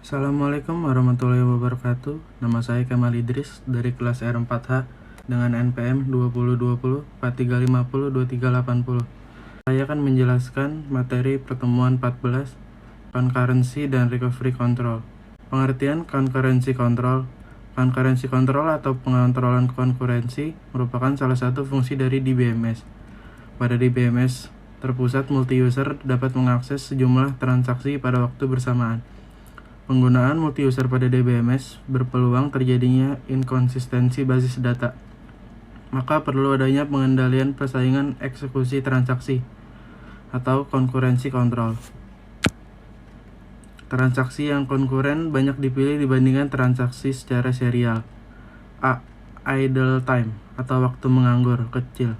Assalamualaikum warahmatullahi wabarakatuh. Nama saya Kamal Idris dari kelas R4H dengan NPM 2020 4350 2380. Saya akan menjelaskan materi pertemuan 14, Concurrency dan Recovery Control. Pengertian Concurrency Control. Concurrency Control atau pengontrolan konkurensi merupakan salah satu fungsi dari DBMS. Pada DBMS terpusat, multi-user dapat mengakses sejumlah transaksi pada waktu bersamaan. Penggunaan multi-user pada DBMS berpeluang terjadinya inkonsistensi basis data. Maka perlu adanya pengendalian persaingan eksekusi transaksi atau concurrency control. Transaksi yang konkuren banyak dipilih dibandingkan transaksi secara serial. A. Idle time atau waktu menganggur kecil.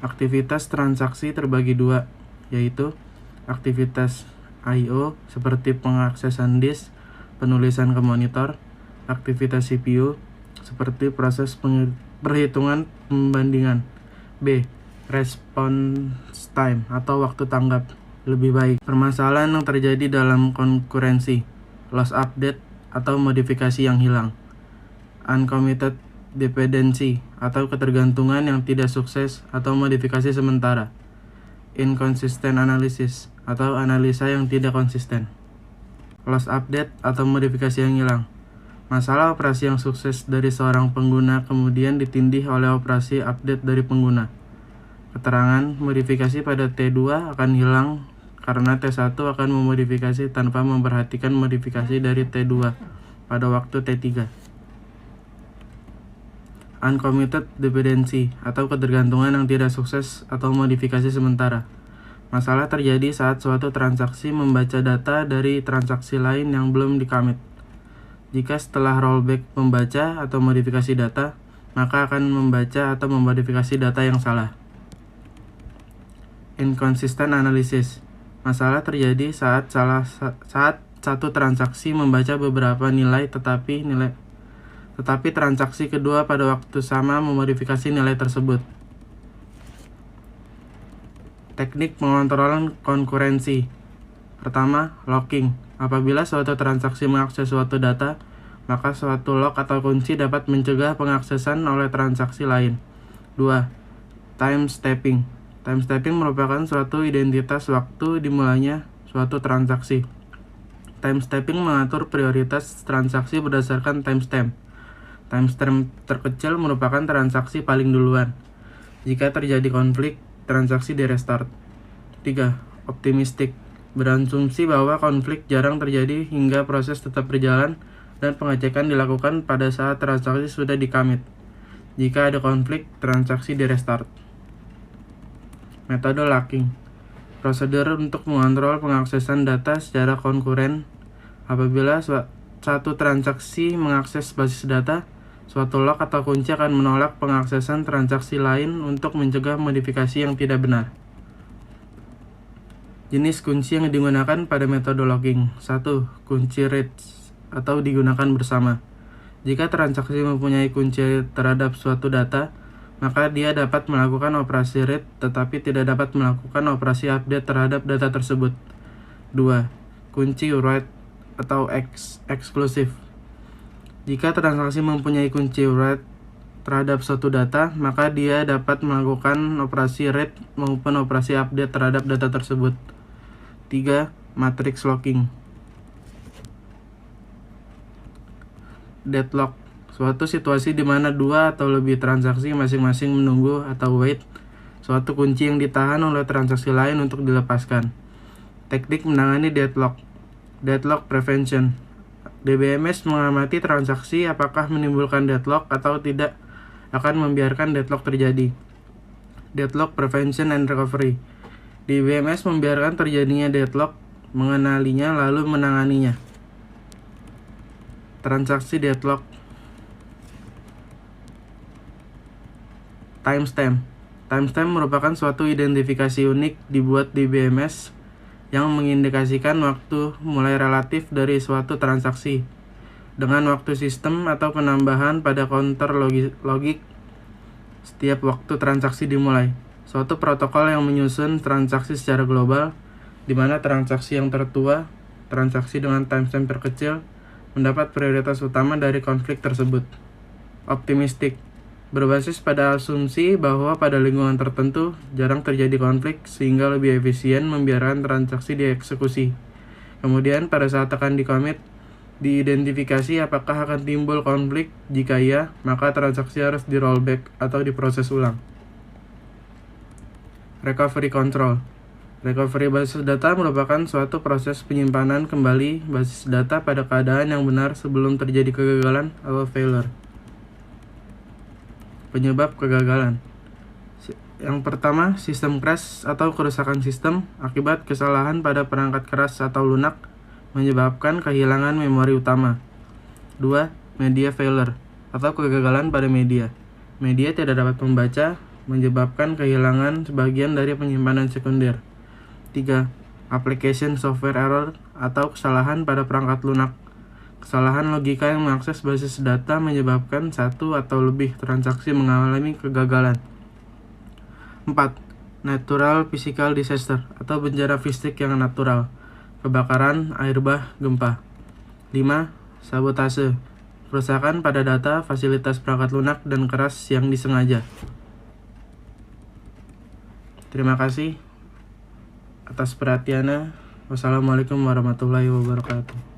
Aktivitas transaksi terbagi dua, yaitu aktivitas I/O seperti pengaksesan disk, penulisan ke monitor, aktivitas CPU seperti proses perhitungan pembandingan. B. Response time atau waktu tanggap lebih baik. Permasalahan yang terjadi dalam konkurensi, loss update atau modifikasi yang hilang. Uncommitted dependency atau ketergantungan yang tidak sukses atau modifikasi sementara. Inconsistent analysis atau analisa yang tidak konsisten. Loss update atau modifikasi yang hilang. Masalah operasi yang sukses dari seorang pengguna kemudian ditindih oleh operasi update dari pengguna. Keterangan modifikasi pada T2 akan hilang karena T1 akan memodifikasi tanpa memperhatikan modifikasi dari T2 pada waktu T3. Uncommitted dependency atau ketergantungan yang tidak sukses atau modifikasi sementara. Masalah terjadi saat suatu transaksi membaca data dari transaksi lain yang belum di-commit. Jika setelah rollback membaca atau modifikasi data, maka akan membaca atau memodifikasi data yang salah. Inconsistent analysis. Masalah terjadi saat satu transaksi membaca beberapa nilai tetapi transaksi kedua pada waktu sama memodifikasi nilai tersebut. Teknik pengontrolan konkurensi. Pertama, locking. Apabila suatu transaksi mengakses suatu data, maka suatu lock atau kunci dapat mencegah pengaksesan oleh transaksi lain. 2. Time stepping. Time stepping merupakan suatu identitas waktu dimulainya suatu transaksi. Time stepping mengatur prioritas transaksi berdasarkan timestamp. Timestamp terkecil merupakan transaksi paling duluan. Jika terjadi konflik, transaksi di restart. 3. Optimistic. Berasumsi bahwa konflik jarang terjadi hingga proses tetap berjalan dan pengecekan dilakukan pada saat transaksi sudah di-commit. Jika ada konflik, transaksi di restart. Metode locking. Prosedur untuk mengontrol pengaksesan data secara konkuren. Apabila satu transaksi mengakses basis data, suatu lock atau kunci akan menolak pengaksesan transaksi lain untuk mencegah modifikasi yang tidak benar. Jenis kunci yang digunakan pada metode locking. 1. Kunci reads atau digunakan bersama. Jika transaksi mempunyai kunci terhadap suatu data, maka dia dapat melakukan operasi read tetapi tidak dapat melakukan operasi update terhadap data tersebut. 2. Kunci write atau eksklusif. Jika transaksi mempunyai kunci write terhadap suatu data, maka dia dapat melakukan operasi read maupun operasi update terhadap data tersebut. 3. Matrix locking. Deadlock. Suatu situasi di mana dua atau lebih transaksi masing-masing menunggu atau wait suatu kunci yang ditahan oleh transaksi lain untuk dilepaskan. Teknik menangani deadlock. Deadlock prevention. DBMS mengamati transaksi apakah menimbulkan deadlock atau tidak akan membiarkan deadlock terjadi. Deadlock prevention and recovery. DBMS membiarkan terjadinya deadlock, mengenalinya lalu menanganinya. Transaksi deadlock. Timestamp. Timestamp merupakan suatu identifikasi unik dibuat DBMS yang mengindikasikan waktu mulai relatif dari suatu transaksi dengan waktu sistem atau penambahan pada counter logik setiap waktu transaksi dimulai. Suatu protokol yang menyusun transaksi secara global, di mana transaksi yang tertua transaksi dengan timestamp terkecil mendapat prioritas utama dari konflik tersebut. Optimistik, berbasis pada asumsi bahwa pada lingkungan tertentu jarang terjadi konflik sehingga lebih efisien membiarkan transaksi dieksekusi. Kemudian pada saat akan di-commit, diidentifikasi apakah akan timbul konflik. Jika iya, maka transaksi harus di-rollback atau diproses ulang. Recovery control. Recovery basis data merupakan suatu proses penyimpanan kembali basis data pada keadaan yang benar sebelum terjadi kegagalan atau failure. Penyebab kegagalan. Yang pertama, sistem crash atau kerusakan sistem akibat kesalahan pada perangkat keras atau lunak menyebabkan kehilangan memori utama. 2. Media failure atau kegagalan pada media. Media tidak dapat membaca, menyebabkan kehilangan sebagian dari penyimpanan sekunder. 3. Application software error atau kesalahan pada perangkat lunak. Kesalahan logika yang mengakses basis data menyebabkan satu atau lebih transaksi mengalami kegagalan. 4. Natural physical disaster atau bencana fisik yang natural. Kebakaran, air bah, gempa. 5. Sabotase, kerusakan pada data, fasilitas perangkat lunak dan keras yang disengaja. Terima kasih atas perhatiannya. Wassalamualaikum warahmatullahi wabarakatuh.